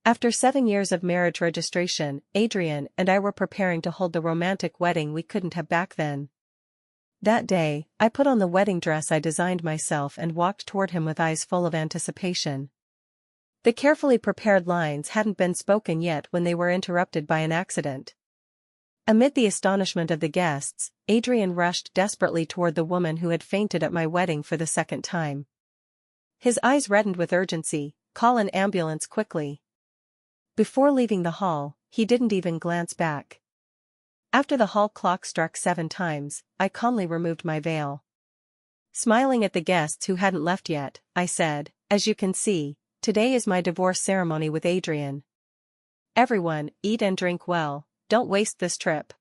After 7 years of marriage registration, Adrian and I were preparing to hold the romantic wedding we couldn't have back then. That day, I put on the wedding dress I designed myself and walked toward him with eyes full of anticipation. The carefully prepared lines hadn't been spoken yet when they were interrupted by an accident. Amid the astonishment of the guests, Adrian rushed desperately toward the woman who had fainted at my wedding for the second time. His eyes reddened with urgency. "Call an ambulance quickly." Before leaving the hall, he didn't even glance back. After the hall clock struck 7 times, I calmly removed my veil. Smiling at the guests who hadn't left yet, I said, "As you can see, today is my divorce ceremony with Adrian. Everyone, eat and drink well, don't waste this trip."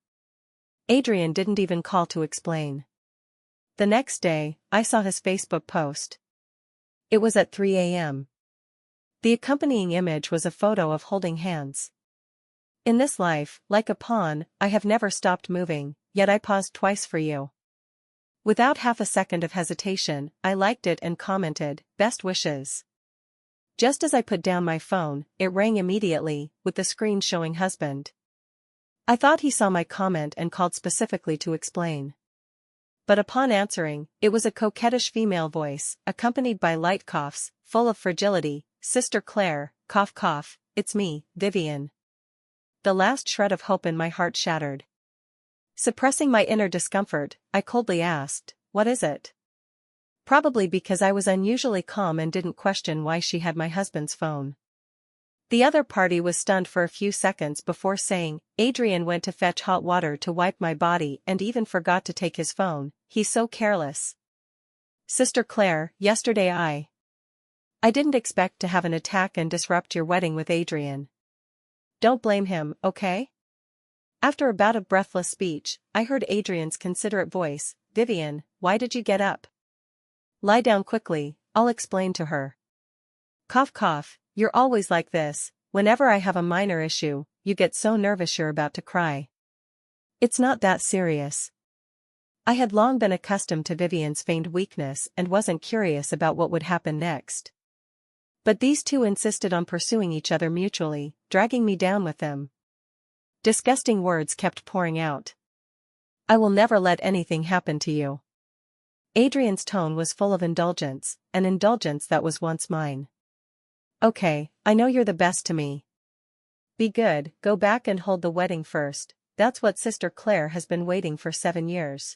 Adrian didn't even call to explain. The next day, I saw his Facebook post. It was at 3 a.m. The accompanying image was a photo of holding hands. In this life, like a pawn, I have never stopped moving, yet I paused twice for you. Without half a second of hesitation, I liked it and commented, "Best wishes." Just as I put down my phone, it rang immediately, with the screen showing husband. I thought he saw my comment and called specifically to explain. But upon answering, it was a coquettish female voice, accompanied by light coughs, full of fragility. "Sister Claire, cough cough, it's me, Vivian." The last shred of hope in my heart shattered. Suppressing my inner discomfort, I coldly asked, "What is it?" Probably because I was unusually calm and didn't question why she had my husband's phone. The other party was stunned for a few seconds before saying, "Adrian went to fetch hot water to wipe my body and even forgot to take his phone, he's so careless." "Sister Claire, yesterday I didn't expect to have an attack and disrupt your wedding with Adrian. Don't blame him, okay?" After a bout of breathless speech, I heard Adrian's considerate voice, "Vivian, why did you get up? Lie down quickly, I'll explain to her." "Cough cough, you're always like this, whenever I have a minor issue, you get so nervous you're about to cry." "It's not that serious." I had long been accustomed to Vivian's feigned weakness and wasn't curious about what would happen next. But these two insisted on pursuing each other mutually, dragging me down with them. Disgusting words kept pouring out. "I will never let anything happen to you." Adrian's tone was full of indulgence, an indulgence that was once mine. "Okay, I know you're the best to me. Be good, go back and hold the wedding first, that's what Sister Claire has been waiting for 7 years.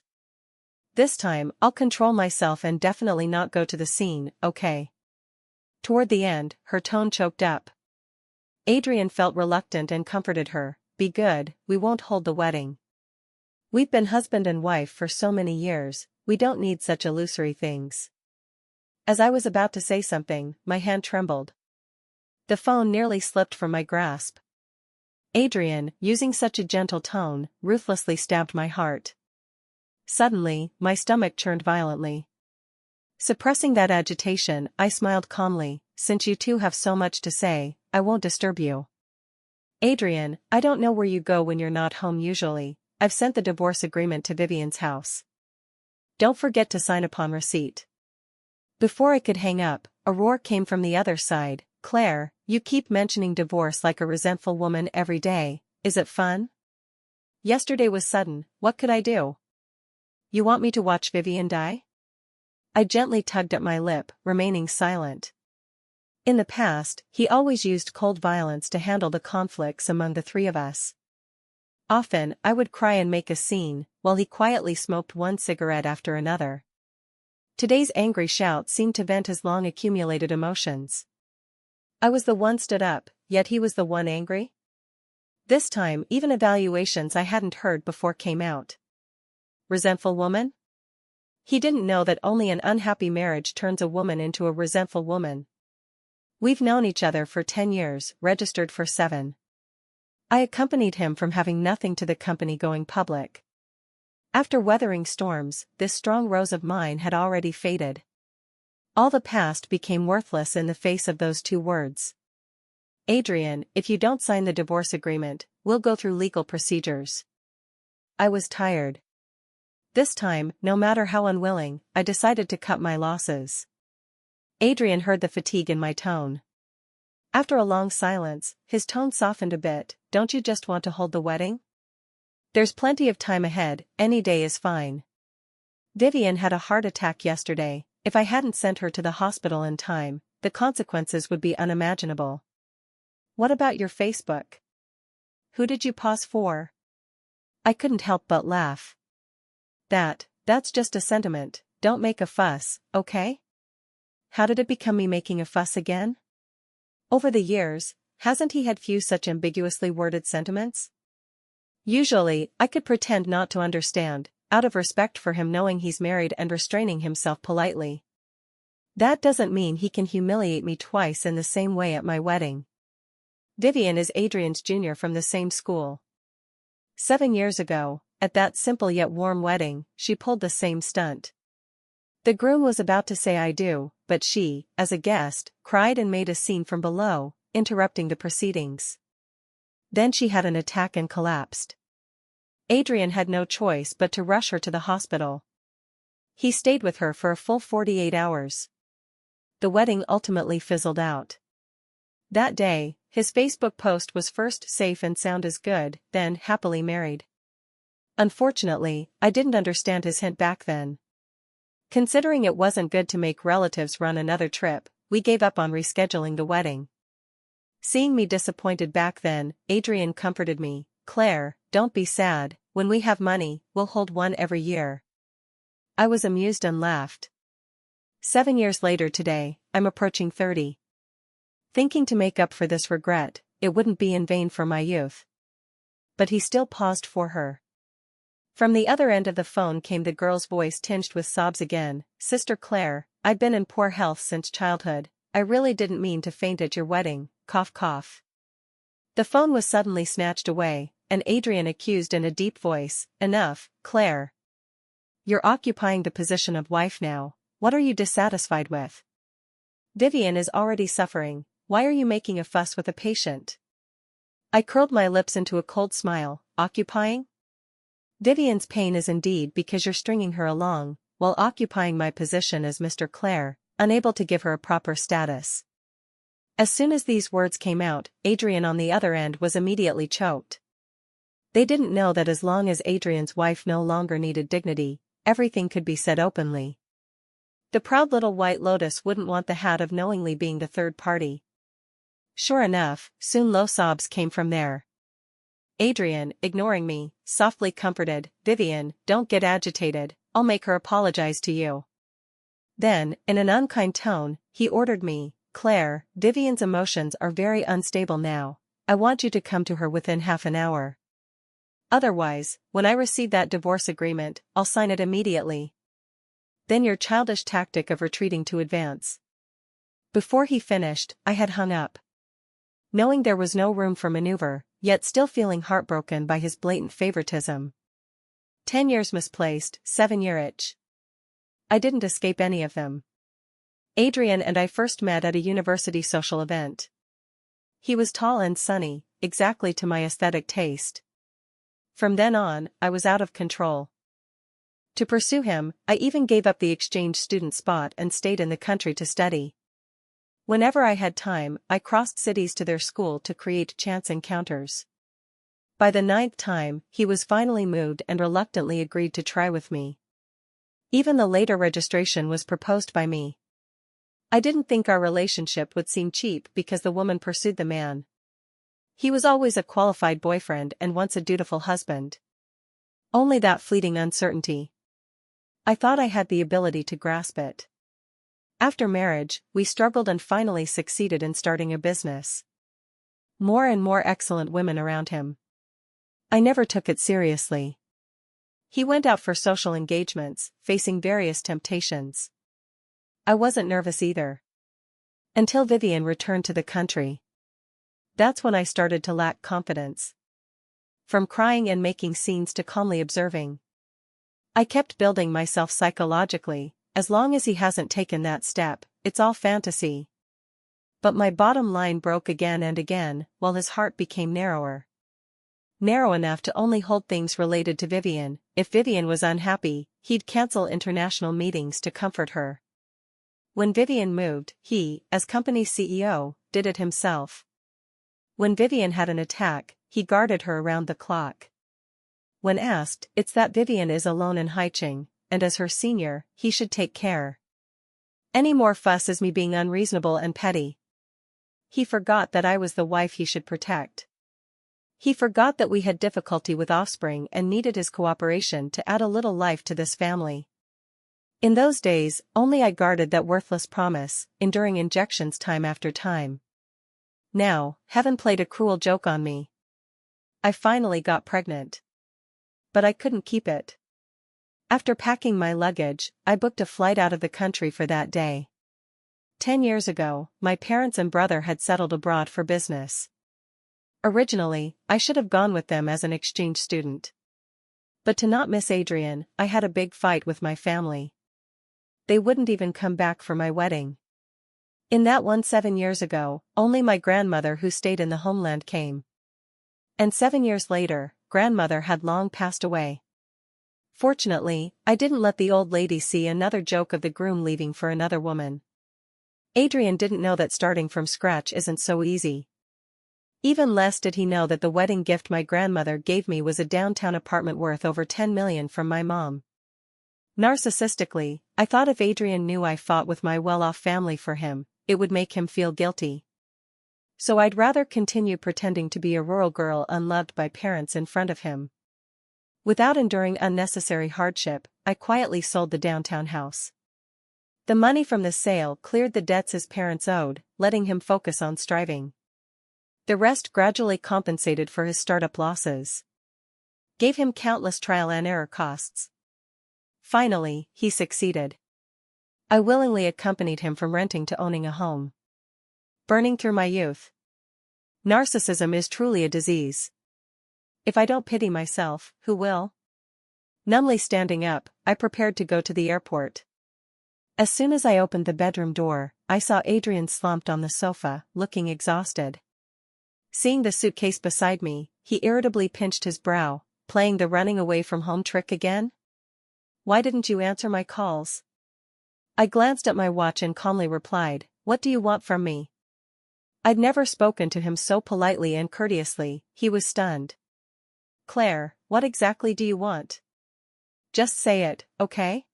This time, I'll control myself and definitely not go to the scene, okay?" Toward the end, her tone choked up. Adrian felt reluctant and comforted her, "Be good, we won't hold the wedding. We've been husband and wife for so many years, we don't need such illusory things." As I was about to say something, my hand trembled. The phone nearly slipped from my grasp. Adrian, using such a gentle tone, ruthlessly stabbed my heart. Suddenly, my stomach churned violently. Suppressing that agitation, I smiled calmly, "Since you two have so much to say, I won't disturb you. Adrian, I don't know where you go when you're not home usually, I've sent the divorce agreement to Vivian's house. Don't forget to sign upon receipt." Before I could hang up, a roar came from the other side, "Claire, you keep mentioning divorce like a resentful woman every day, is it fun? Yesterday was sudden, what could I do? You want me to watch Vivian die?" I gently tugged at my lip, remaining silent. In the past, he always used cold violence to handle the conflicts among the three of us. Often, I would cry and make a scene, while he quietly smoked one cigarette after another. Today's angry shout seemed to vent his long-accumulated emotions. I was the one stood up, yet he was the one angry? This time, even evaluations I hadn't heard before came out. Resentful woman? He didn't know that only an unhappy marriage turns a woman into a resentful woman. We've known each other for 10 years, registered for 7. I accompanied him from having nothing to the company going public. After weathering storms, this strong rose of mine had already faded. All the past became worthless in the face of those 2 words. "Adrian, if you don't sign the divorce agreement, we'll go through legal procedures." I was tired. This time, no matter how unwilling, I decided to cut my losses. Adrian heard the fatigue in my tone. After a long silence, his tone softened a bit. Don't you just want to hold the wedding? There's plenty of time ahead, any day is fine. Vivian had a heart attack yesterday. If I hadn't sent her to the hospital in time, the consequences would be unimaginable. What about your Facebook? Who did you pause for? I couldn't help but laugh. That's just a sentiment, don't make a fuss, okay? How did it become me making a fuss again? Over the years, hasn't he had few such ambiguously worded sentiments? Usually, I could pretend not to understand, out of respect for him knowing he's married and restraining himself politely. That doesn't mean he can humiliate me twice in the same way at my wedding. Vivian is Adrian's junior from the same school. 7 years ago, at that simple yet warm wedding, she pulled the same stunt. The groom was about to say I do, but she, as a guest, cried and made a scene from below, interrupting the proceedings. Then she had an attack and collapsed. Adrian had no choice but to rush her to the hospital. He stayed with her for a full 48 hours. The wedding ultimately fizzled out. That day, his Facebook post was first safe and sound is good, then happily married. Unfortunately, I didn't understand his hint back then. Considering it wasn't good to make relatives run another trip, we gave up on rescheduling the wedding. Seeing me disappointed back then, Adrian comforted me. Claire, don't be sad, when we have money, we'll hold one every year. I was amused and laughed. 7 years later today, I'm approaching 30. Thinking to make up for this regret, it wouldn't be in vain for my youth. But he still paused for her. From the other end of the phone came the girl's voice tinged with sobs again. Sister Claire, I've been in poor health since childhood. I really didn't mean to faint at your wedding, cough cough. The phone was suddenly snatched away, and Adrian accused in a deep voice, enough, Claire. You're occupying the position of wife now, what are you dissatisfied with? Vivian is already suffering, why are you making a fuss with a patient? I curled my lips into a cold smile, occupying? Vivian's pain is indeed because you're stringing her along, while occupying my position as Mr. Clare, unable to give her a proper status. As soon as these words came out, Adrian on the other end was immediately choked. They didn't know that as long as Adrian's wife no longer needed dignity, everything could be said openly. The proud little white lotus wouldn't want the hat of knowingly being the third party. Sure enough, soon low sobs came from there. Adrian, ignoring me, softly comforted, Vivian, don't get agitated, I'll make her apologize to you. Then, in an unkind tone, he ordered me, Claire, Vivian's emotions are very unstable now, I want you to come to her within half an hour. Otherwise, when I receive that divorce agreement, I'll sign it immediately. Then your childish tactic of retreating to advance. Before he finished, I had hung up. Knowing there was no room for maneuver, yet still feeling heartbroken by his blatant favoritism. 10 years misplaced, 7-year itch. I didn't escape any of them. Adrian and I first met at a university social event. He was tall and sunny, exactly to my aesthetic taste. From then on, I was out of control. To pursue him, I even gave up the exchange student spot and stayed in the country to study. Whenever I had time, I crossed cities to their school to create chance encounters. By the 9th time, he was finally moved and reluctantly agreed to try with me. Even the later registration was proposed by me. I didn't think our relationship would seem cheap because the woman pursued the man. He was always a qualified boyfriend and once a dutiful husband. Only that fleeting uncertainty. I thought I had the ability to grasp it. After marriage, we struggled and finally succeeded in starting a business. More and more excellent women around him. I never took it seriously. He went out for social engagements, facing various temptations. I wasn't nervous either. Until Vivian returned to the country. That's when I started to lack confidence. From crying and making scenes to calmly observing. I kept building myself psychologically. As long as he hasn't taken that step, it's all fantasy. But my bottom line broke again and again, while his heart became narrower. Narrow enough to only hold things related to Vivian. If Vivian was unhappy, he'd cancel international meetings to comfort her. When Vivian moved, he, as company CEO, did it himself. When Vivian had an attack, he guarded her around the clock. When asked, it's that Vivian is alone in Haicheng, and as her senior, he should take care. Any more fuss is me being unreasonable and petty. He forgot that I was the wife he should protect. He forgot that we had difficulty with offspring and needed his cooperation to add a little life to this family. In those days, only I guarded that worthless promise, enduring injections time after time. Now, heaven played a cruel joke on me. I finally got pregnant. But I couldn't keep it. After packing my luggage, I booked a flight out of the country for that day. 10 years ago, my parents and brother had settled abroad for business. Originally, I should have gone with them as an exchange student. But to not miss Adrian, I had a big fight with my family. They wouldn't even come back for my wedding. In that one 7 years ago, only my grandmother who stayed in the homeland came. And 7 years later, grandmother had long passed away. Fortunately, I didn't let the old lady see another joke of the groom leaving for another woman. Adrian didn't know that starting from scratch isn't so easy. Even less did he know that the wedding gift my grandmother gave me was a downtown apartment worth over 10 million from my mom. Narcissistically, I thought if Adrian knew I fought with my well-off family for him, it would make him feel guilty. So I'd rather continue pretending to be a rural girl unloved by parents in front of him. Without enduring unnecessary hardship, I quietly sold the downtown house. The money from the sale cleared the debts his parents owed, letting him focus on striving. The rest gradually compensated for his startup losses. Gave him countless trial and error costs. Finally, he succeeded. I willingly accompanied him from renting to owning a home. Burning through my youth. Narcissism is truly a disease. If I don't pity myself, who will? Numbly standing up, I prepared to go to the airport. As soon as I opened the bedroom door, I saw Adrian slumped on the sofa, looking exhausted. Seeing the suitcase beside me, he irritably pinched his brow, playing the running away from home trick again? Why didn't you answer my calls? I glanced at my watch and calmly replied, what do you want from me? I'd never spoken to him so politely and courteously. He was stunned. Claire, what exactly do you want? Just say it, okay?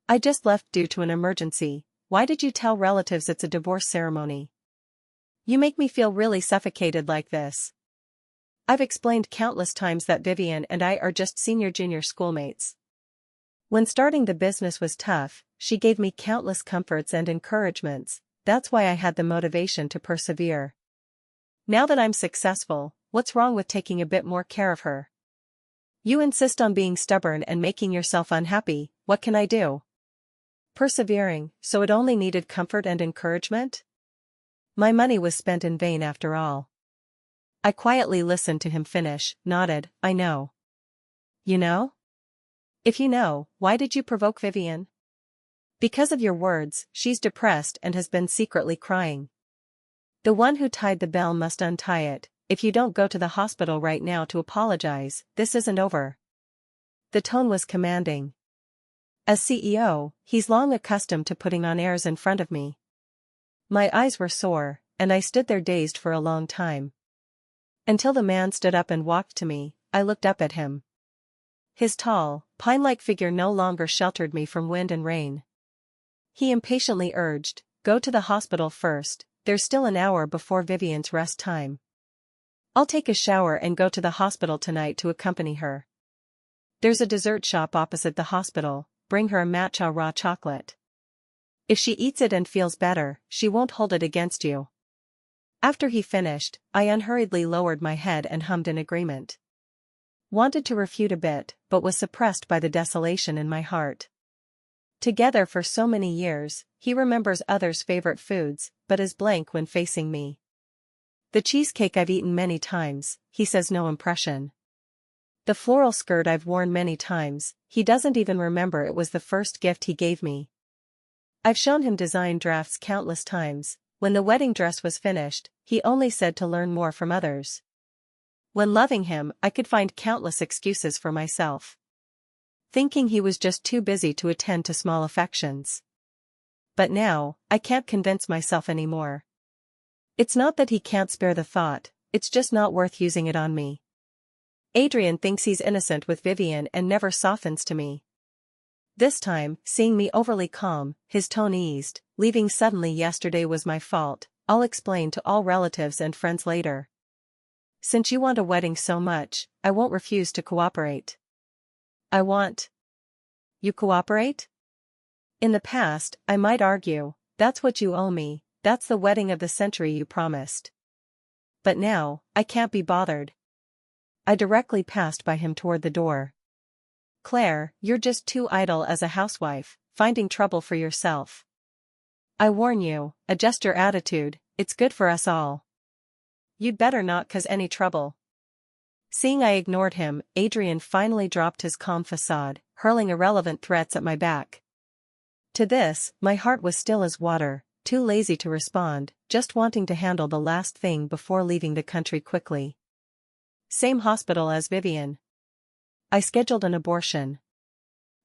I just left due to an emergency. Why did you tell relatives it's a divorce ceremony? You make me feel really suffocated like this. I've explained countless times that Vivian and I are just senior-junior schoolmates. When starting the business was tough, she gave me countless comforts and encouragements. That's why I had the motivation to persevere. Now that I'm successful, what's wrong with taking a bit more care of her? You insist on being stubborn and making yourself unhappy. What can I do? Persevering, so it only needed comfort and encouragement? My money was spent in vain after all. I quietly listened to him finish, nodded, I know. You know? If you know, why did you provoke Vivian? Because of your words, she's depressed and has been secretly crying. The one who tied the bell must untie it. If you don't go to the hospital right now to apologize, this isn't over. The tone was commanding. As CEO, he's long accustomed to putting on airs in front of me. My eyes were sore, and I stood there dazed for a long time. Until the man stood up and walked to me, I looked up at him. His tall, pine-like figure no longer sheltered me from wind and rain. He impatiently urged, go to the hospital first, there's still an hour before Vivian's rest time. I'll take a shower and go to the hospital tonight to accompany her. There's a dessert shop opposite the hospital, bring her a matcha raw chocolate. If she eats it and feels better, she won't hold it against you. After he finished, I unhurriedly lowered my head and hummed in agreement. Wanted to refute a bit, but was suppressed by the desolation in my heart. Together for so many years, he remembers others' favorite foods, but is blank when facing me. The cheesecake I've eaten many times, he says no impression. The floral skirt I've worn many times, he doesn't even remember it was the first gift he gave me. I've shown him design drafts countless times. When the wedding dress was finished, he only said to learn more from others. When loving him, I could find countless excuses for myself. Thinking he was just too busy to attend to small affections. But now, I can't convince myself anymore. It's not that he can't spare the thought, it's just not worth using it on me. Adrian thinks he's innocent with Vivian and never softens to me. This time, seeing me overly calm, his tone eased. Leaving suddenly yesterday was my fault, I'll explain to all relatives and friends later. Since you want a wedding so much, I won't refuse to cooperate. I want. You cooperate? In the past, I might argue, that's what you owe me, that's the wedding of the century you promised. But now, I can't be bothered. I directly passed by him toward the door. Claire, you're just too idle as a housewife, finding trouble for yourself. I warn you, adjust your attitude, it's good for us all. You'd better not cause any trouble. Seeing I ignored him, Adrian finally dropped his calm facade, hurling irrelevant threats at my back. To this, my heart was still as water, too lazy to respond, just wanting to handle the last thing before leaving the country quickly. Same hospital as Vivian. I scheduled an abortion.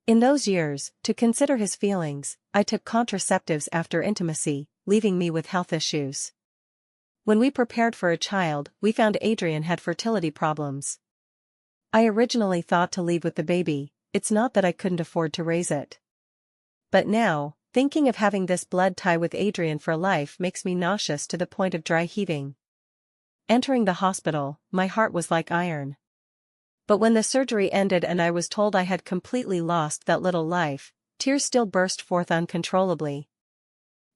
In those years, to consider his feelings, I took contraceptives after intimacy, leaving me with health issues. When we prepared for a child, we found Adrian had fertility problems. I originally thought to leave with the baby, it's not that I couldn't afford to raise it. But now, thinking of having this blood tie with Adrian for life makes me nauseous to the point of dry heaving. Entering the hospital, my heart was like iron. But when the surgery ended and I was told I had completely lost that little life, tears still burst forth uncontrollably.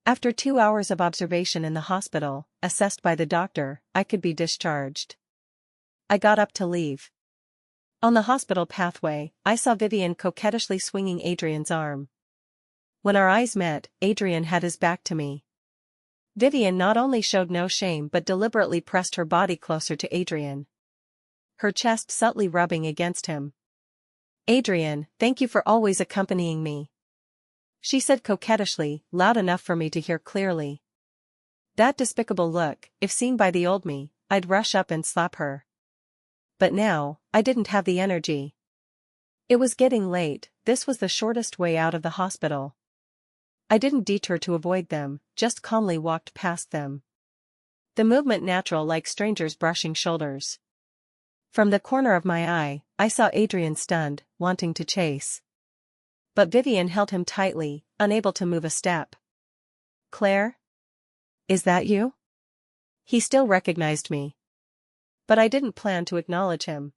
After 2 hours of observation in the hospital, assessed by the doctor, I could be discharged. I got up to leave. On the hospital pathway, I saw Vivian coquettishly swinging Adrian's arm. When our eyes met, Adrian had his back to me. Vivian not only showed no shame but deliberately pressed her body closer to Adrian, her chest subtly rubbing against him. Adrian, thank you for always accompanying me, she said coquettishly, loud enough for me to hear clearly. That despicable look, if seen by the old me, I'd rush up and slap her. But now, I didn't have the energy. It was getting late, this was the shortest way out of the hospital. I didn't detour to avoid them, just calmly walked past them. The movement natural like strangers brushing shoulders. From the corner of my eye, I saw Adrian stunned, wanting to chase. But Vivian held him tightly, unable to move a step. Claire? Is that you? He still recognized me. But I didn't plan to acknowledge him.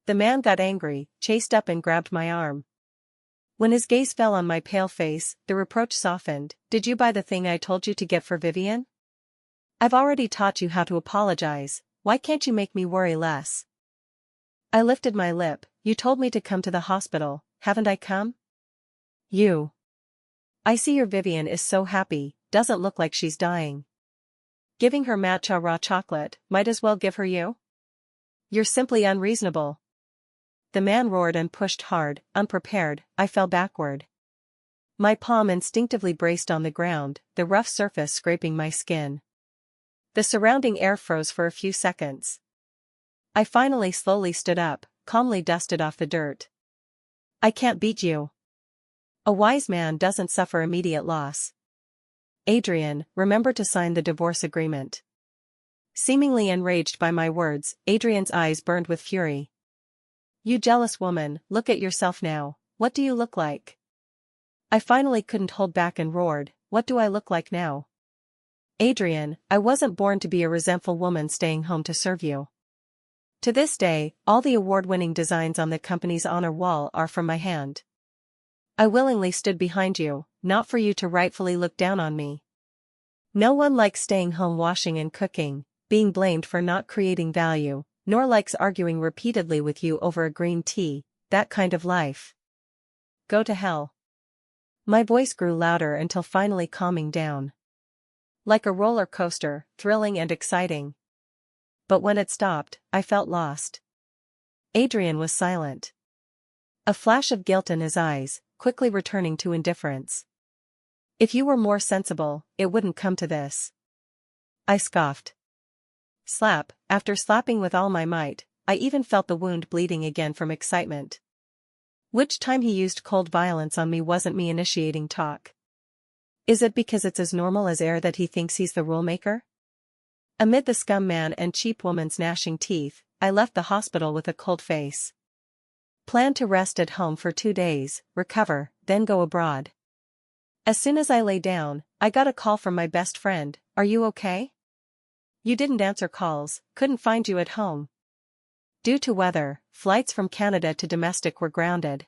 The man got angry, chased up and grabbed my arm. When his gaze fell on my pale face, the reproach softened. Did you buy the thing I told you to get for Vivian? I've already taught you how to apologize, why can't you make me worry less? I lifted my lip. You told me to come to the hospital, haven't I come? You. I see your Vivian is so happy, doesn't look like she's dying. Giving her matcha raw chocolate, might as well give her you? You're simply unreasonable. The man roared and pushed hard, unprepared, I fell backward. My palm instinctively braced on the ground, the rough surface scraping my skin. The surrounding air froze for a few seconds. I finally slowly stood up, calmly dusted off the dirt. I can't beat you. A wise man doesn't suffer immediate loss. Adrian, remember to sign the divorce agreement. Seemingly enraged by my words, Adrian's eyes burned with fury. You jealous woman, look at yourself now, what do you look like? I finally couldn't hold back and roared, what do I look like now? Adrian, I wasn't born to be a resentful woman staying home to serve you. To this day, all the award-winning designs on the company's honor wall are from my hand. I willingly stood behind you, not for you to rightfully look down on me. No one likes staying home washing and cooking, being blamed for not creating value, nor likes arguing repeatedly with you over a green tea, that kind of life. Go to hell. My voice grew louder until finally calming down. Like a roller coaster, thrilling and exciting. But when it stopped, I felt lost. Adrian was silent. A flash of guilt in his eyes, quickly returning to indifference. If you were more sensible, it wouldn't come to this. I scoffed. Slap, after slapping with all my might, I even felt the wound bleeding again from excitement. Which time he used cold violence on me wasn't me initiating talk. Is it because it's as normal as air that he thinks he's the rule maker? Amid the scum man and cheap woman's gnashing teeth, I left the hospital with a cold face. Planned to rest at home for 2 days, recover, then go abroad. As soon as I lay down, I got a call from my best friend. "Are you okay? You didn't answer calls, couldn't find you at home." Due to weather, flights from Canada to domestic were grounded.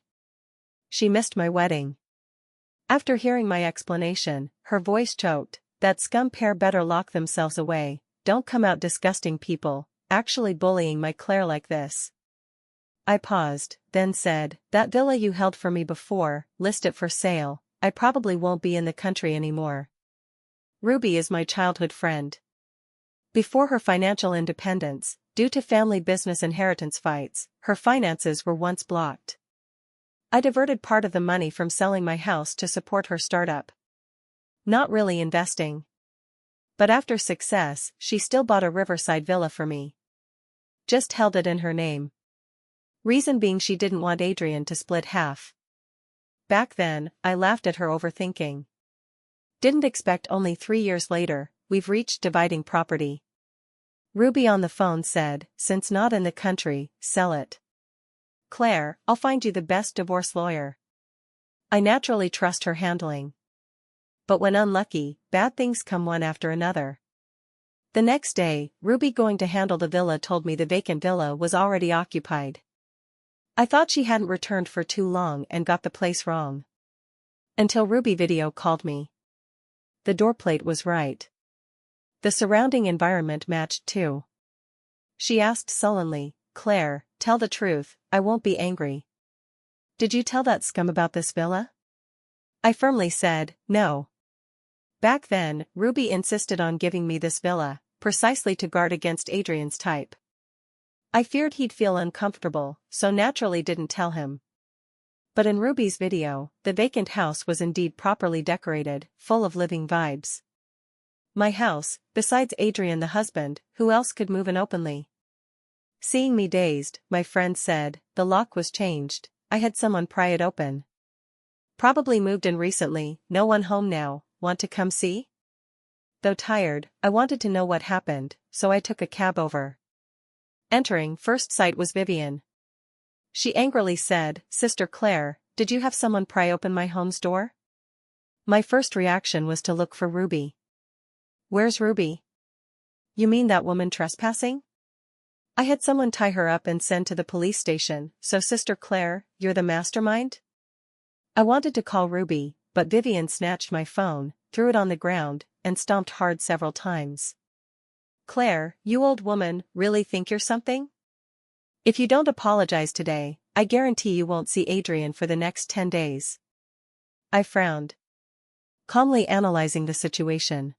She missed my wedding. After hearing my explanation, her voice choked. "That scum pair better lock themselves away, don't come out disgusting people, actually bullying my Claire like this." I paused, then said, "That villa you held for me before, list it for sale, I probably won't be in the country anymore." Ruby is my childhood friend. Before her financial independence, due to family business inheritance fights, her finances were once blocked. I diverted part of the money from selling my house to support her startup. Not really investing. But after success, she still bought a riverside villa for me. Just held it in her name. Reason being she didn't want Adrian to split half. Back then, I laughed at her overthinking. Didn't expect only 3 years later, we've reached dividing property. Ruby on the phone said, "Since not in the country, sell it. Claire, I'll find you the best divorce lawyer." I naturally trust her handling. But when unlucky, bad things come one after another. The next day, Ruby going to handle the villa told me the vacant villa was already occupied. I thought she hadn't returned for too long and got the place wrong. Until Ruby video called me. The door plate was right. The surrounding environment matched too. She asked sullenly, "Claire, tell the truth, I won't be angry. Did you tell that scum about this villa?" I firmly said, "No." Back then, Ruby insisted on giving me this villa, precisely to guard against Adrian's type. I feared he'd feel uncomfortable, so naturally didn't tell him. But in Ruby's video, the vacant house was indeed properly decorated, full of living vibes. My house, besides Adrian the husband, who else could move in openly? Seeing me dazed, my friend said, "The lock was changed, I had someone pry it open. Probably moved in recently, no one home now, want to come see?" Though tired, I wanted to know what happened, so I took a cab over. Entering, first sight was Vivian. She angrily said, "Sister Claire, did you have someone pry open my home's door?" My first reaction was to look for Ruby. "Where's Ruby?" "You mean that woman trespassing? I had someone tie her up and send to the police station, so Sister Claire, you're the mastermind?" I wanted to call Ruby, but Vivian snatched my phone, threw it on the ground, and stomped hard several times. "Claire, you old woman, really think you're something? If you don't apologize today, I guarantee you won't see Adrian for the next 10 days. I frowned. Calmly analyzing the situation.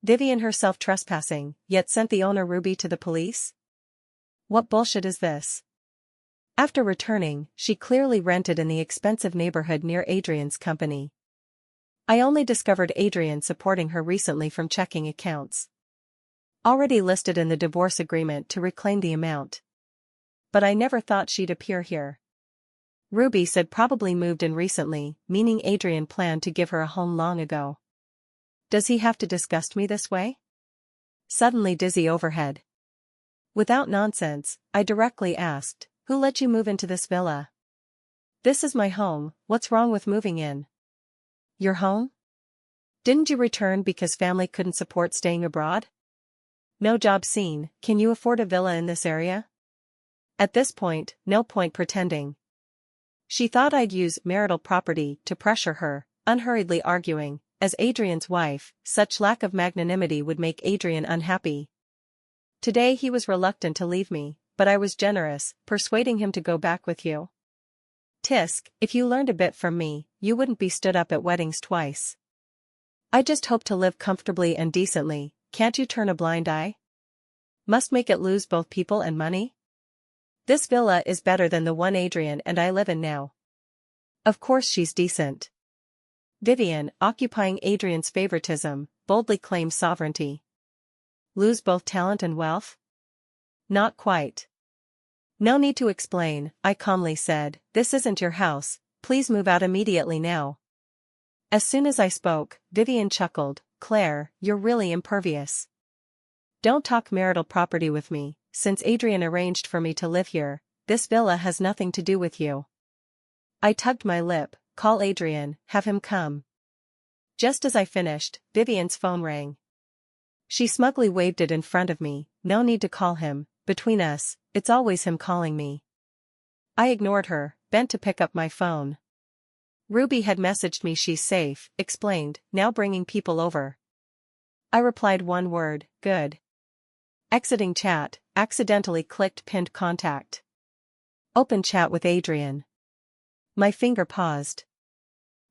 Vivian herself trespassing, yet sent the owner Ruby to the police? What bullshit is this? After returning, she clearly rented in the expensive neighborhood near Adrian's company. I only discovered Adrian supporting her recently from checking accounts. Already listed in the divorce agreement to reclaim the amount. But I never thought she'd appear here. Ruby said probably moved in recently, meaning Adrian planned to give her a home long ago. Does he have to disgust me this way? Suddenly dizzy overhead. Without nonsense, I directly asked, "Who let you move into this villa?" "This is my home, what's wrong with moving in?" "Your home? Didn't you return because family couldn't support staying abroad?" "No job seen, can you afford a villa in this area?" At this point, no point pretending. She thought I'd use marital property to pressure her, unhurriedly arguing, as Adrian's wife, such lack of magnanimity would make Adrian unhappy. Today he was reluctant to leave me, but I was generous, persuading him to go back with you. Tisk, if you learned a bit from me, you wouldn't be stood up at weddings twice. I just hope to live comfortably and decently, can't you turn a blind eye? Must make it lose both people and money? This villa is better than the one Adrian and I live in now. Of course she's decent. Vivian, occupying Adrian's favoritism, boldly claims sovereignty. Lose both talent and wealth? Not quite. No need to explain, I calmly said, this isn't your house, please move out immediately now. As soon as I spoke, Vivian chuckled, Claire, you're really impervious. Don't talk marital property with me, since Adrian arranged for me to live here, this villa has nothing to do with you. I tugged my lip. Call Adrian, have him come. Just as I finished, Vivian's phone rang. She smugly waved it in front of me. No need to call him, between us, it's always him calling me. I ignored her, bent to pick up my phone. Ruby had messaged me she's safe, explained, now bringing people over. I replied one word, good. Exiting chat, accidentally clicked pinned contact. Open chat with Adrian. My finger paused.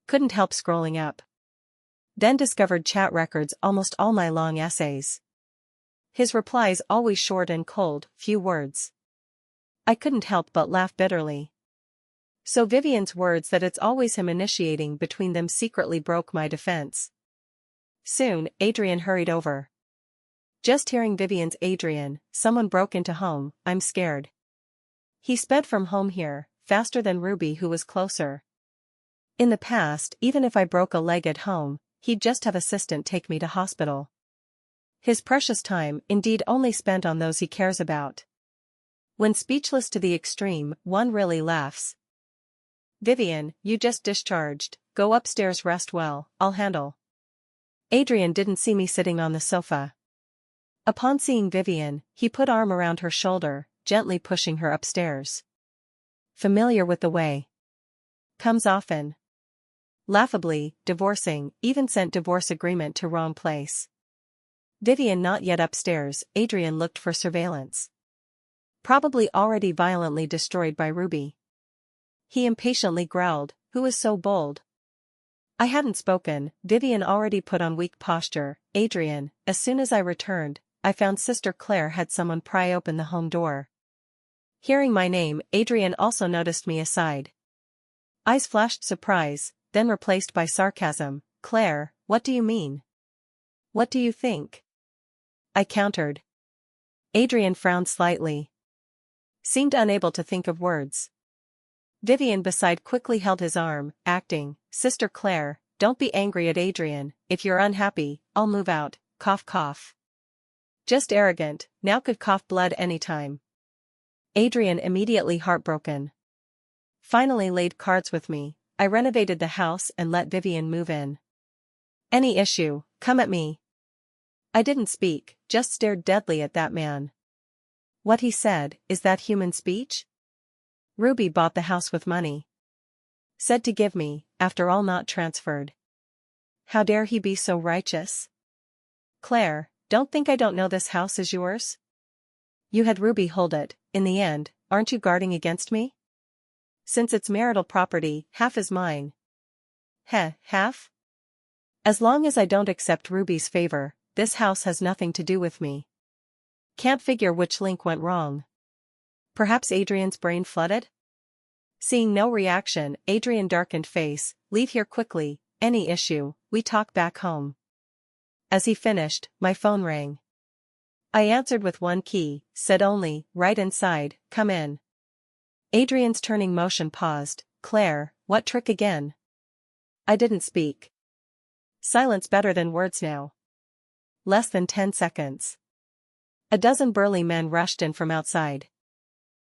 Couldn't help scrolling up. Then discovered chat records almost all my long essays. His replies always short and cold, few words. I couldn't help but laugh bitterly. So Vivian's words that it's always him initiating between them secretly broke my defense. Soon, Adrian hurried over. Just hearing Vivian's Adrian, someone broke into home, I'm scared. He sped from home here, faster than Ruby who was closer. In the past, even if I broke a leg at home, he'd just have assistant take me to hospital. His precious time indeed only spent on those he cares about. When speechless to the extreme, one really laughs. Vivian, you just discharged, go upstairs rest well, I'll handle. Adrian didn't see me sitting on the sofa. Upon seeing Vivian, he put arm around her shoulder, gently pushing her upstairs. Familiar with the way. Comes often. Laughably, divorcing, even sent divorce agreement to wrong place. Vivian not yet upstairs, Adrian looked for surveillance. Probably already violently destroyed by Ruby. He impatiently growled, who is so bold? I hadn't spoken, Vivian already put on weak posture. Adrian, as soon as I returned, I found Sister Claire had someone pry open the home door. Hearing my name, Adrian also noticed me aside. Eyes flashed surprise, then replaced by sarcasm. Claire, what do you mean? What do you think? I countered. Adrian frowned slightly. Seemed unable to think of words. Vivian beside quickly held his arm, acting, Sister Claire, don't be angry at Adrian, if you're unhappy, I'll move out, cough cough. Just arrogant, now could cough blood anytime. Adrian immediately heartbroken. Finally laid cards with me, I renovated the house and let Vivian move in. Any issue, come at me. I didn't speak, just stared deadly at that man. What he said, is that human speech? Ruby bought the house with money. Said to give me, after all not transferred. How dare he be so righteous? Claire, don't think I don't know this house is yours? You had Ruby hold it, in the end, aren't you guarding against me? Since it's marital property, half is mine. Half? As long as I don't accept Ruby's favor, this house has nothing to do with me. Can't figure which link went wrong. Perhaps Adrian's brain flooded? Seeing no reaction, Adrian darkened face, leave here quickly, any issue, we talk back home. As he finished, my phone rang. I answered with one key, said only, right inside, come in. Adrian's turning motion paused. Claire, what trick again? I didn't speak. Silence better than words now. Less than 10 seconds. A dozen burly men rushed in from outside.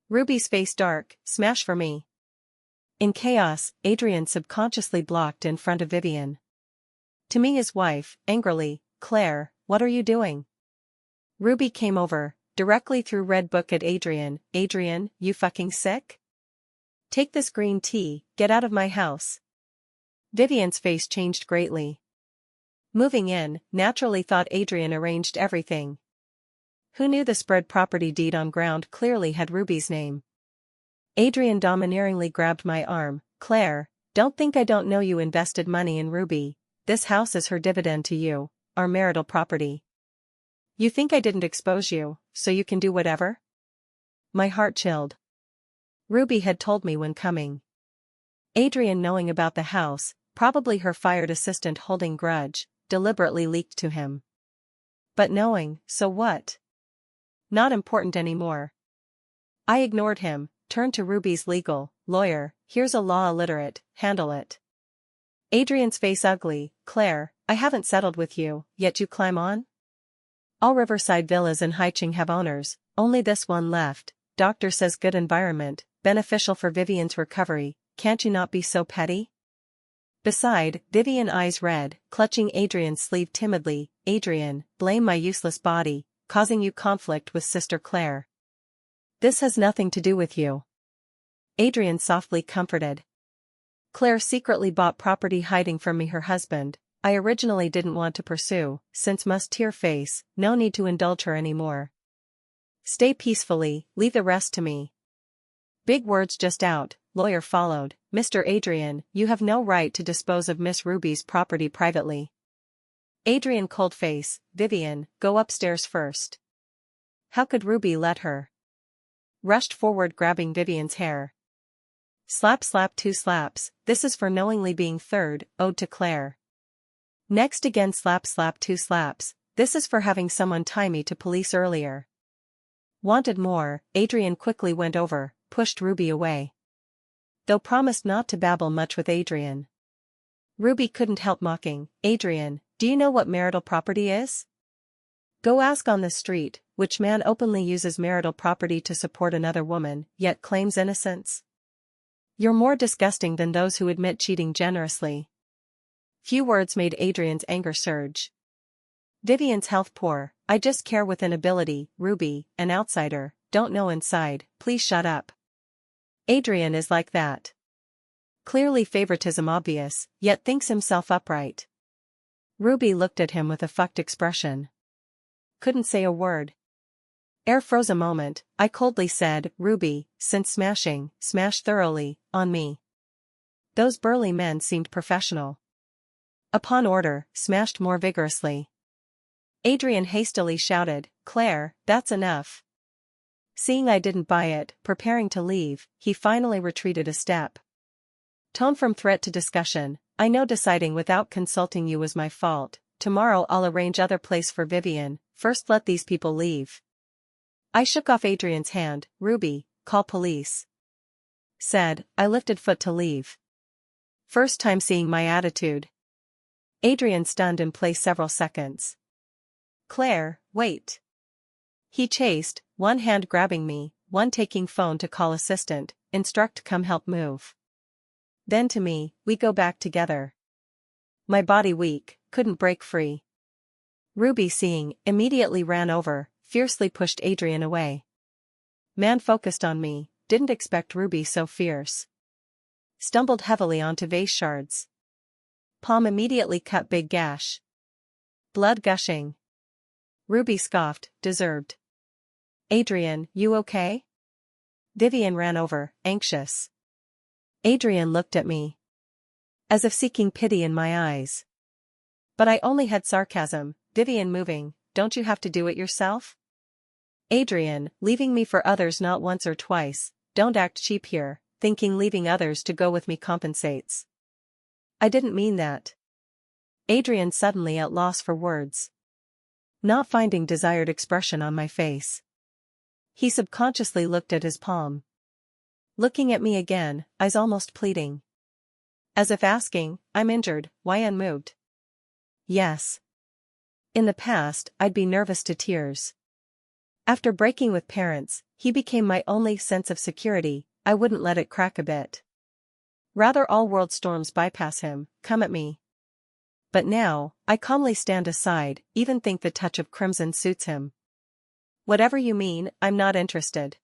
Ruby's face dark, smash for me. In chaos, Adrian subconsciously blocked in front of Vivian. To me his wife, angrily, Claire, what are you doing? Ruby came over, directly threw red book at Adrian. Adrian, you fucking sick? Take this green tea, get out of my house. Vivian's face changed greatly. Moving in, naturally thought Adrian arranged everything. Who knew the spread property deed on ground clearly had Ruby's name? Adrian domineeringly grabbed my arm. Claire, don't think I don't know you invested money in Ruby. This house is her dividend to you, our marital property. You think I didn't expose you, so you can do whatever? My heart chilled. Ruby had told me when coming. Adrian knowing about the house, probably her fired assistant holding grudge, deliberately leaked to him. But knowing, so what? Not important anymore. I ignored him, turned to Ruby's legal lawyer. Here's a law illiterate, handle it. Adrian's face ugly. Claire, I haven't settled with you, yet you climb on? All riverside villas in Haicheng have owners, only this one left. Doctor says good environment, beneficial for Vivian's recovery. Can't you not be so petty? Beside, Vivian eyes red, clutching Adrian's sleeve timidly. Adrian, blame my useless body, causing you conflict with Sister Claire. This has nothing to do with you. Adrian softly comforted. Claire secretly bought property hiding from me her husband. I originally didn't want to pursue, since must tear face, no need to indulge her anymore. Stay peacefully, leave the rest to me. Big words just out, lawyer followed. Mr. Adrian, you have no right to dispose of Miss Ruby's property privately. Adrian cold face, Vivian, go upstairs first. How could Ruby let her? Rushed forward grabbing Vivian's hair. Slap slap 2 slaps, this is for knowingly being third, ode to Claire. Next again slap slap 2 slaps, this is for having someone tie me to police earlier. Wanted more, Adrian quickly went over, pushed Ruby away. Though promised not to babble much with Adrian. Ruby couldn't help mocking, Adrian, do you know what marital property is? Go ask on the street, which man openly uses marital property to support another woman, yet claims innocence? You're more disgusting than those who admit cheating generously. Few words made Adrian's anger surge. Vivian's health poor, I just care with inability. Ruby, an outsider, don't know inside, please shut up. Adrian is like that. Clearly favoritism obvious, yet thinks himself upright. Ruby looked at him with a fucked expression. Couldn't say a word. Air froze a moment. I coldly said, Ruby, since smashing, smash thoroughly, on me. Those burly men seemed professional. Upon order, smashed more vigorously. Adrian hastily shouted, Claire, that's enough. Seeing I didn't buy it, preparing to leave, he finally retreated a step. Tone from threat to discussion, I know deciding without consulting you was my fault. Tomorrow I'll arrange other place for Vivian, first let these people leave. I shook off Adrian's hand. Ruby, call police. Said, I lifted foot to leave. First time seeing my attitude. Adrian stunned in place several seconds. Claire, wait. He chased, one hand grabbing me, one taking phone to call assistant, instruct come help move. Then to me, we go back together. My body weak, couldn't break free. Ruby seeing, immediately ran over, fiercely pushed Adrian away. Man focused on me, didn't expect Ruby so fierce. Stumbled heavily onto vase shards. Palm immediately cut big gash. Blood gushing. Ruby scoffed, deserved. Adrian, you okay? Vivian ran over, anxious. Adrian looked at me. As if seeking pity in my eyes. But I only had sarcasm. Vivian moving, don't you have to do it yourself? Adrian, leaving me for others not once or twice, don't act cheap here, thinking leaving others to go with me compensates. I didn't mean that. Adrian suddenly at loss for words. Not finding desired expression on my face. He subconsciously looked at his palm. Looking at me again, eyes almost pleading. As if asking, I'm injured, why unmoved? Yes. In the past, I'd be nervous to tears. After breaking with parents, he became my only sense of security, I wouldn't let it crack a bit. Rather all world storms bypass him, come at me. But now, I calmly stand aside, even think the touch of crimson suits him. Whatever you mean, I'm not interested.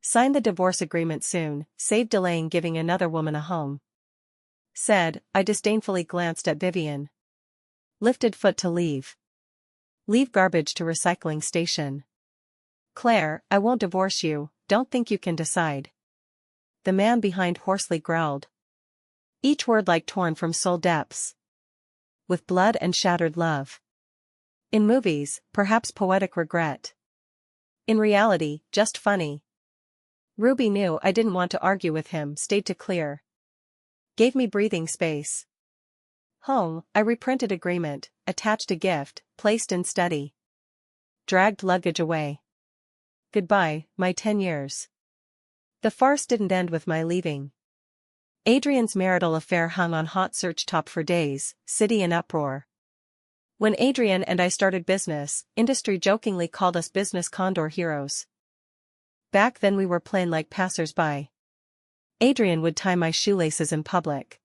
Sign the divorce agreement soon, save delaying giving another woman a home. Said, I disdainfully glanced at Vivian. Lifted foot to leave. Leave garbage to recycling station. Claire, I won't divorce you, don't think you can decide. The man behind hoarsely growled. Each word like torn from soul depths. With blood and shattered love. In movies, perhaps poetic regret. In reality, just funny. Ruby knew I didn't want to argue with him, stayed to clear. Gave me breathing space. Home, I reprinted agreement, attached a gift, placed in study. Dragged luggage away. Goodbye, my 10 years. The farce didn't end with my leaving. Adrian's marital affair hung on hot search top for days, city in uproar. When Adrian and I started business, industry jokingly called us business condor heroes. Back then we were plain like passers-by. Adrian would tie my shoelaces in public.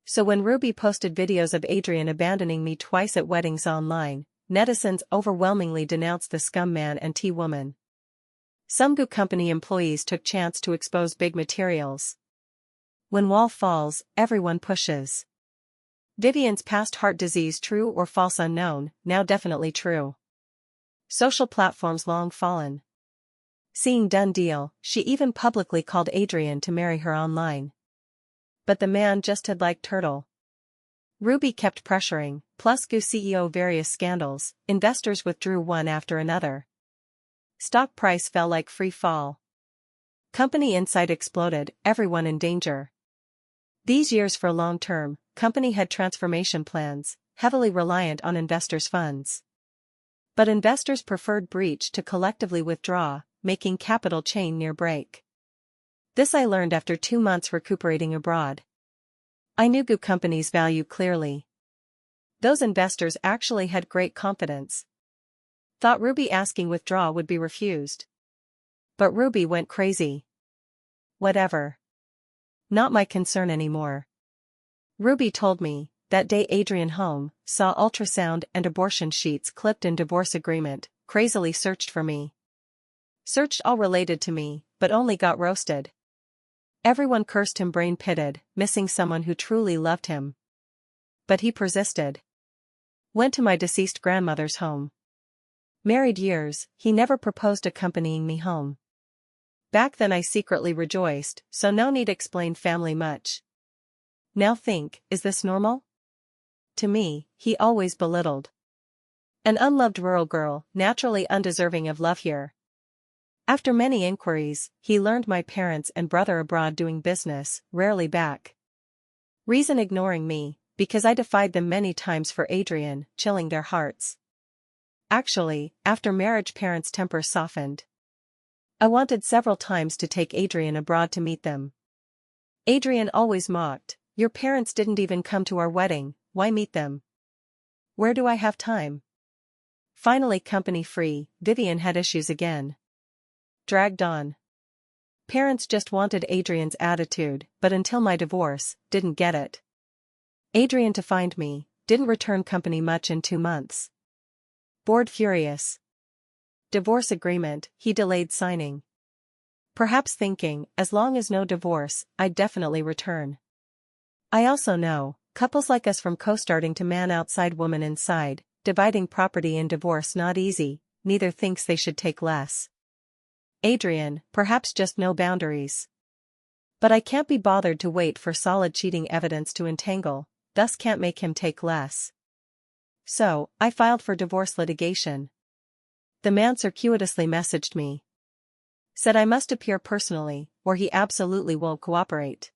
So when Ruby posted videos of Adrian abandoning me twice at weddings online, netizens overwhelmingly denounced the scum man and T-woman. Some goo company employees took chance to expose big materials. When wall falls, everyone pushes. Vivian's past heart disease true or false unknown, now definitely true. Social platforms long fallen. Seeing done deal, she even publicly called Adrian to marry her online. But the man just had like turtle. Ruby kept pressuring, plus goo CEO various scandals, investors withdrew one after another. Stock price fell like free fall. Company insight exploded, everyone in danger. These years for long term, company had transformation plans, heavily reliant on investors' funds. But investors preferred breach to collectively withdraw, making capital chain near break. This I learned after 2 months recuperating abroad. I knew goo company's value clearly. Those investors actually had great confidence. Thought Ruby asking withdraw would be refused. But Ruby went crazy. Whatever. Not my concern anymore. Ruby told me, that day Adrian home, saw ultrasound and abortion sheets clipped in divorce agreement, crazily searched for me. Searched all related to me, but only got roasted. Everyone cursed him brain-pitted, missing someone who truly loved him. But he persisted. Went to my deceased grandmother's home. Married years, he never proposed accompanying me home. Back then I secretly rejoiced, so no need explain family much. Now think, is this normal? To me, he always belittled. An unloved rural girl, naturally undeserving of love here. After many inquiries, he learned my parents and brother abroad doing business, rarely back. Reason ignoring me, because I defied them many times for Adrian, chilling their hearts. Actually, after marriage parents' temper softened. I wanted several times to take Adrian abroad to meet them. Adrian always mocked, your parents didn't even come to our wedding, why meet them? Where do I have time? Finally company free, Vivian had issues again. Dragged on. Parents just wanted Adrian's attitude, but until my divorce, didn't get it. Adrian to find me, didn't return company much in 2 months. Bored furious. Divorce agreement, he delayed signing. Perhaps thinking, as long as no divorce, I'd definitely return. I also know, couples like us from co-starting to man outside woman inside, dividing property in divorce not easy, neither thinks they should take less. Adrian, perhaps just no boundaries. But I can't be bothered to wait for solid cheating evidence to entangle, thus can't make him take less. So, I filed for divorce litigation. The man circuitously messaged me. Said I must appear personally, or he absolutely won't cooperate.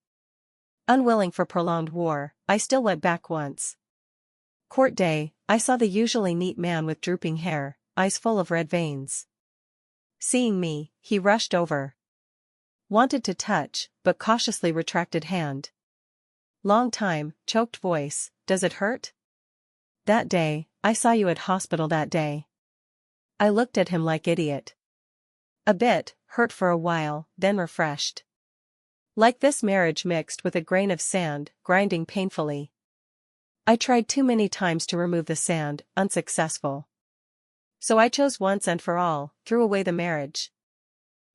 Unwilling for prolonged war, I still went back once. Court day, I saw the usually neat man with drooping hair, eyes full of red veins. Seeing me, he rushed over. Wanted to touch, but cautiously retracted hand. Long time, choked voice, does it hurt? That day, I saw you at hospital that day. I looked at him like idiot. A bit, hurt for a while, then refreshed. Like this marriage mixed with a grain of sand, grinding painfully. I tried too many times to remove the sand, unsuccessful. So I chose once and for all, threw away the marriage.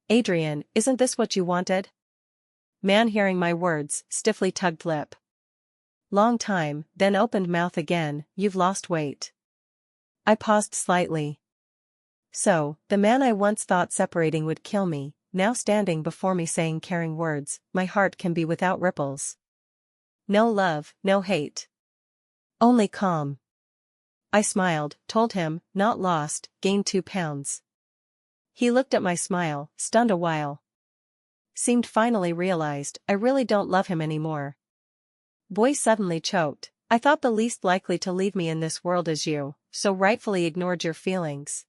Adrian, isn't this what you wanted? Man hearing my words, stiffly tugged lip. Long time, then opened mouth again, you've lost weight. I paused slightly. So, the man I once thought separating would kill me, now standing before me saying caring words, my heart can be without ripples. No love, no hate. Only calm. I smiled, told him, not lost, gained 2 pounds. He looked at my smile, stunned a while. Seemed finally realized, I really don't love him anymore. Voice suddenly choked, I thought the least likely to leave me in this world is you, so rightfully ignored your feelings.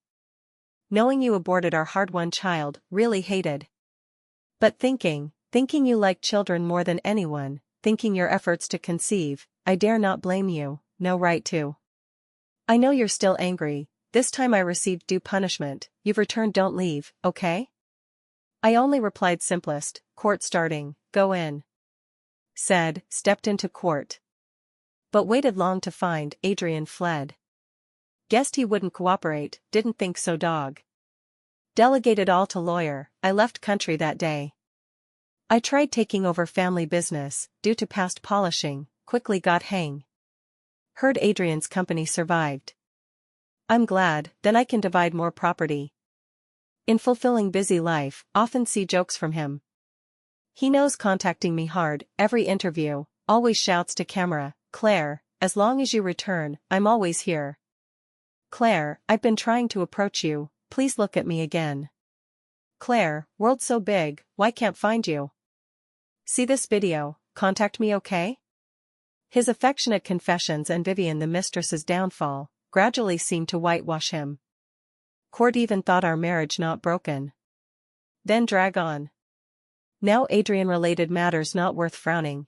Knowing you aborted our hard-won child, really hated. But thinking you like children more than anyone, thinking your efforts to conceive, I dare not blame you, no right to. I know you're still angry. This time I received due punishment. You've returned, don't leave, okay? I only replied simplest, court starting, go in. Said, stepped into court. But waited long to find Adrian fled. Guessed he wouldn't cooperate, didn't think so dog. Delegated all to lawyer, I left country that day. I tried taking over family business, due to past polishing, quickly got hang. Heard Adrian's company survived. I'm glad, then I can divide more property. In fulfilling busy life, often see jokes from him. He knows contacting me hard, every interview, always shouts to camera, Claire, as long as you return, I'm always here. Claire, I've been trying to approach you, please look at me again. Claire, world so big, why can't find you? See this video, contact me okay? His affectionate confessions and Vivian the mistress's downfall, gradually seemed to whitewash him. Court even thought our marriage not broken. Then drag on. Now Adrian-related matters not worth frowning.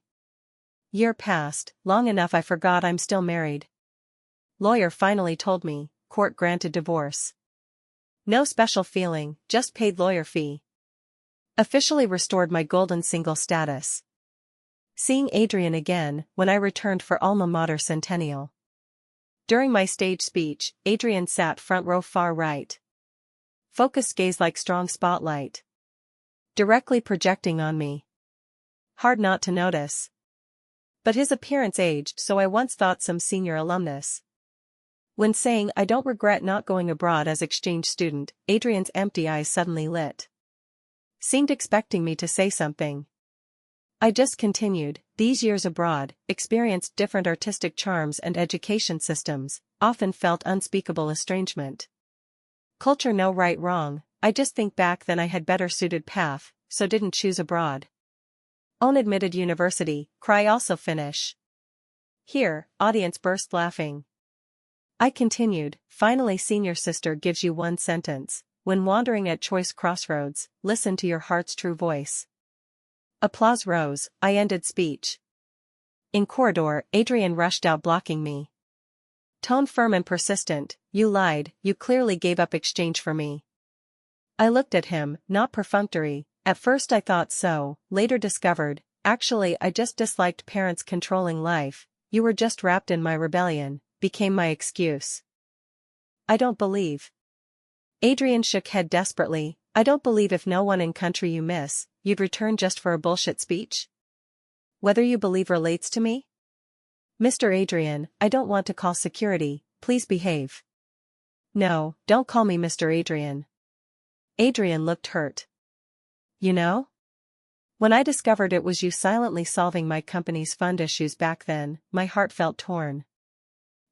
Year passed, long enough I forgot I'm still married. Lawyer finally told me, court granted divorce. No special feeling, just paid lawyer fee. Officially restored my golden single status. Seeing Adrian again, when I returned for alma mater centennial. During my stage speech, Adrian sat front row far right. Focused gaze like strong spotlight. Directly projecting on me. Hard not to notice. But his appearance aged, so I once thought some senior alumnus. When saying I don't regret not going abroad as exchange student, Adrian's empty eyes suddenly lit. Seemed expecting me to say something. I just continued, these years abroad, experienced different artistic charms and education systems, often felt unspeakable estrangement. Culture no right wrong, I just think back then I had better suited path, so didn't choose abroad. Own admitted university, cry also finish. Here, audience burst laughing. I continued, finally senior sister gives you one sentence, when wandering at choice crossroads, listen to your heart's true voice. Applause rose, I ended speech. In corridor, Adrian rushed out blocking me. Tone firm and persistent, you lied, you clearly gave up exchange for me. I looked at him, not perfunctory, at first I thought so, later discovered, actually I just disliked parents controlling life, you were just wrapped in my rebellion, became my excuse. I don't believe. Adrian shook head desperately, I don't believe if no one in country you miss, you'd return just for a bullshit speech? Whether you believe relates to me? Mr. Adrian, I don't want to call security, please behave. No, don't call me Mr. Adrian. Adrian looked hurt. You know? When I discovered it was you silently solving my company's fund issues back then, my heart felt torn.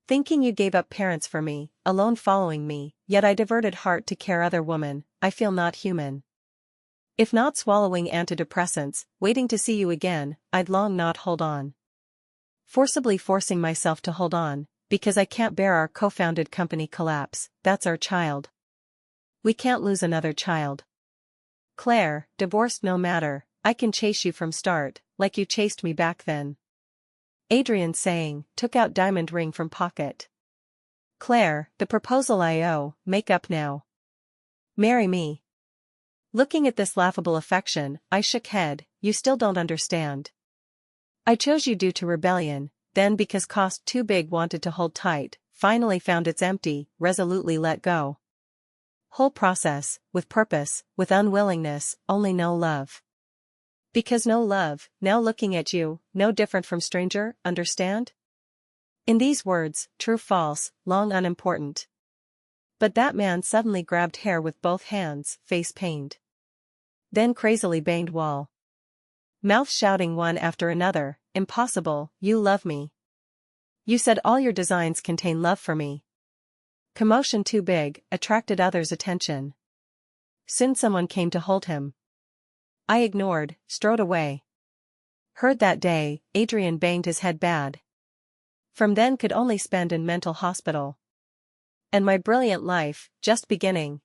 Thinking you gave up parents for me, alone following me, yet I diverted heart to care other woman, I feel not human. If not swallowing antidepressants, waiting to see you again, I'd long not hold on. Forcibly forcing myself to hold on, because I can't bear our co-founded company collapse, that's our child. We can't lose another child. Claire, divorced no matter, I can chase you from start, like you chased me back then. Adrian saying, took out diamond ring from pocket. Claire, the proposal I owe, make up now. Marry me. Looking at this laughable affection, I shook head, you still don't understand. I chose you due to rebellion, then because cost too big wanted to hold tight, finally found it's empty, resolutely let go. Whole process, with purpose, with unwillingness, only no love. Because no love, now looking at you, no different from stranger, understand? In these words, true false, long unimportant. But that man suddenly grabbed hair with both hands, face pained. Then crazily banged wall. Mouth shouting one after another, impossible, you love me. You said all your designs contain love for me. Commotion too big, attracted others' attention. Soon someone came to hold him. I ignored, strode away. Heard that day, Adrian banged his head bad. From then could only spend in mental hospital. And my brilliant life, just beginning.